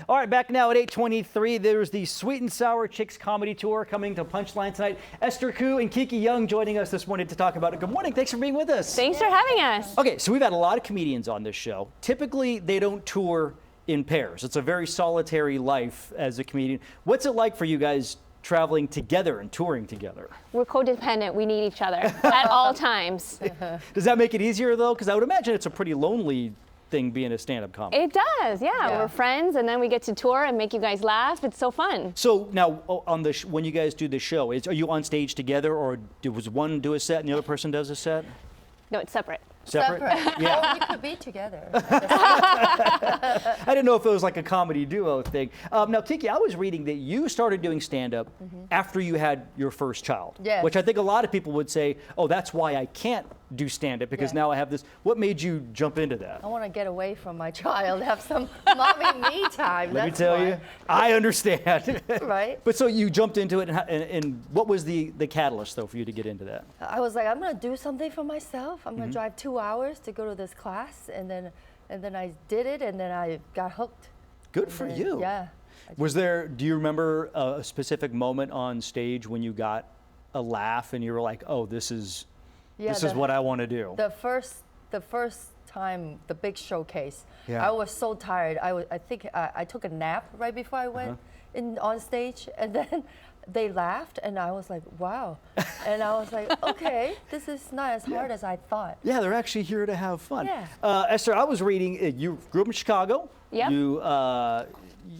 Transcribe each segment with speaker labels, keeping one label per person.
Speaker 1: All right, back now at 8:23. There's the Sweet and Sour Chicks Comedy Tour coming to Punchline tonight. Esther and Kiki Yeung joining us this morning to talk about it. Good morning. Thanks for being with us.
Speaker 2: Thanks for having us.
Speaker 1: Okay, so we've had a lot of comedians on this show. Typically, they don't tour in pairs. It's a very solitary life as a comedian. What's it like for you guys traveling together and touring together?
Speaker 2: We're codependent. We need each other at all times.
Speaker 1: Does that make it easier, though? Because I would imagine it's a pretty lonely thing being a stand-up comic.
Speaker 2: It does, yeah. We're friends, and then we get to tour and make you guys laugh. It's so fun.
Speaker 1: So now, on the when you guys do the show, are you on stage together, or does one do a set and the other person does a set?
Speaker 2: No, it's separate.
Speaker 1: Separate?
Speaker 3: Yeah. Well, we could be together.
Speaker 1: I didn't know if it was like a comedy duo thing. Now, Kiki, I was reading that you started doing stand-up after you had your first child.
Speaker 3: Yes.
Speaker 1: Which I think a lot of people would say, oh, that's why I can't do stand-up, because now I have this. What made you jump into that?
Speaker 3: I want to get away from my child, have some mommy me time.
Speaker 1: Let me tell you, I understand.
Speaker 3: Right?
Speaker 1: But so you jumped into it, and what was the catalyst, though, for you to get into that?
Speaker 3: I was like, I'm going to do something for myself. I'm going to drive 2 hours to go to this class, and then I did it, and then I got hooked.
Speaker 1: Good for you.
Speaker 3: Yeah.
Speaker 1: Do you remember a specific moment on stage when you got a laugh and you were like, oh, this is what I want to do?
Speaker 3: The first time, the big showcase,
Speaker 1: Yeah.
Speaker 3: I was so tired. I think I took a nap right before I went on stage, and then they laughed, and I was like, wow. And I was like, okay, this is not as hard as I thought.
Speaker 1: Yeah, they're actually here to have fun.
Speaker 3: Yeah.
Speaker 1: Esther, I was reading, you grew up in Chicago.
Speaker 2: Yep.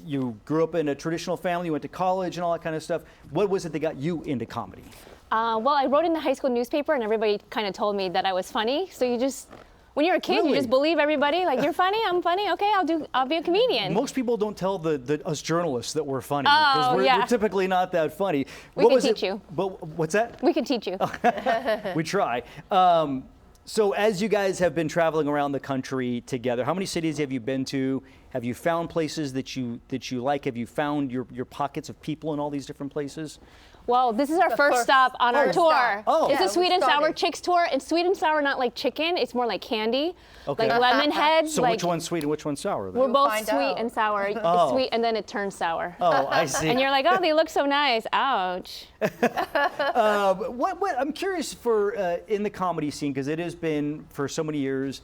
Speaker 1: You grew up in a traditional family, you went to college and all that kind of stuff. What was it that got you into comedy?
Speaker 2: Well, I wrote in the high school newspaper, and everybody kind of told me that I was funny. So you just, when you're a kid,
Speaker 1: Really?
Speaker 2: you just believe everybody. Like, you're funny, I'm funny. Okay, I'll be a comedian.
Speaker 1: Most people don't tell us journalists that we're funny,
Speaker 2: Oh,
Speaker 1: because we're
Speaker 2: yeah.
Speaker 1: typically not that funny.
Speaker 2: We can teach you.
Speaker 1: But what's that?
Speaker 2: We can teach you.
Speaker 1: We try. So as you guys have been traveling around the country together, how many cities have you been to? Have you found places that you like? Have you found your pockets of people in all these different places?
Speaker 2: Well, this is our first stop on our tour.
Speaker 3: stop.
Speaker 1: Oh.
Speaker 2: It's
Speaker 3: Yeah,
Speaker 2: a Sweet
Speaker 3: we
Speaker 2: and Sour
Speaker 3: started.
Speaker 2: Chicks tour. And sweet and sour, not like chicken. It's more like candy,
Speaker 1: Okay.
Speaker 2: like lemon heads.
Speaker 1: So
Speaker 2: like,
Speaker 1: which one's sweet and which one's sour? Then?
Speaker 2: We're both
Speaker 3: find
Speaker 2: sweet
Speaker 3: out.
Speaker 2: and sour.
Speaker 1: Oh.
Speaker 2: It's sweet, and then it turns sour.
Speaker 1: Oh, I see.
Speaker 2: And you're like, oh, they look so nice. Ouch.
Speaker 1: I'm curious for in the comedy scene, because it has been for so many years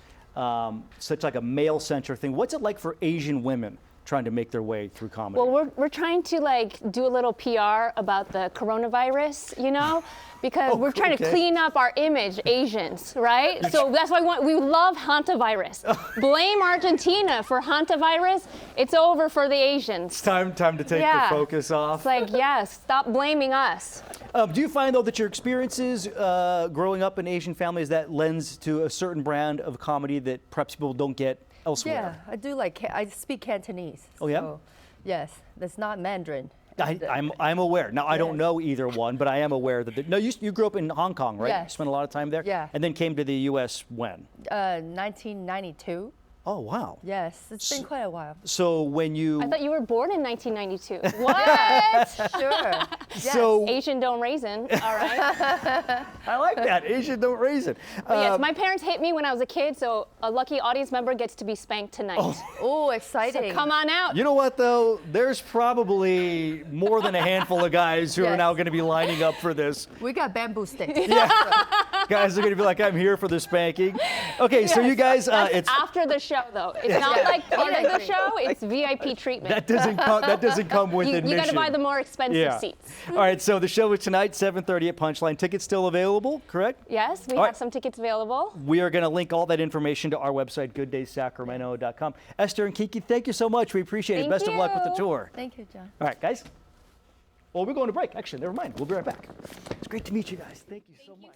Speaker 1: such like a male-centric thing. What's it like for Asian women trying to make their way through comedy?
Speaker 2: Well, we're trying to like do a little PR about the coronavirus, you know, because we're trying to clean up our image, Asians, right? So that's why we love hantavirus. Blame Argentina for hantavirus. It's over for the Asians.
Speaker 1: It's time to take the focus off.
Speaker 2: It's like, yes, stop blaming us.
Speaker 1: Do you find, though, that your experiences growing up in Asian families, that lends to a certain brand of comedy that perhaps people don't get elsewhere?
Speaker 3: Yeah, I do I speak Cantonese.
Speaker 1: Oh, yeah?
Speaker 3: So, yes, that's not Mandarin.
Speaker 1: I'm aware. Now, I don't know either one, but I am aware that. No, you grew up in Hong Kong, right?
Speaker 3: Yes.
Speaker 1: You spent a lot of time there?
Speaker 3: Yeah.
Speaker 1: And then came to the U.S. when?
Speaker 3: 1992.
Speaker 1: Oh, wow.
Speaker 3: Yes, it's been quite a while.
Speaker 1: So when you...
Speaker 2: I thought you were born in 1992. What?
Speaker 3: Sure. Yes.
Speaker 1: So
Speaker 2: Asian don't raisin. All right.
Speaker 1: I like that. Asian don't raise it.
Speaker 2: But yes, my parents hit me when I was a kid, so a lucky audience member gets to be spanked tonight.
Speaker 3: Oh, exciting.
Speaker 2: So come on out.
Speaker 1: You know what, though? There's probably more than a handful of guys who are
Speaker 3: Yes.
Speaker 1: now going to be lining up for this.
Speaker 3: We got bamboo sticks.
Speaker 1: Guys are going to be like, I'm here for the spanking. Okay, so you guys,
Speaker 2: That's
Speaker 1: it's
Speaker 2: after the show, though. It's not like part of the show. It's VIP treatment.
Speaker 1: that doesn't come with admission.
Speaker 2: You got to buy the more expensive seats.
Speaker 1: All right, so the show is tonight, 7:30 at Punchline. Tickets still available, correct?
Speaker 2: Yes, we
Speaker 1: All
Speaker 2: have
Speaker 1: right.
Speaker 2: some tickets available.
Speaker 1: We are going to link all that information to our website, gooddaysacramento.com. Esther and Kiki, thank you so much. We appreciate it.
Speaker 2: Thank
Speaker 1: Best of luck with the
Speaker 2: you.
Speaker 1: tour.
Speaker 3: Thank you, John.
Speaker 1: All right, guys. Well, we're going to break. Actually, never mind. We'll be right back. It's great to meet you guys. Thank you so much.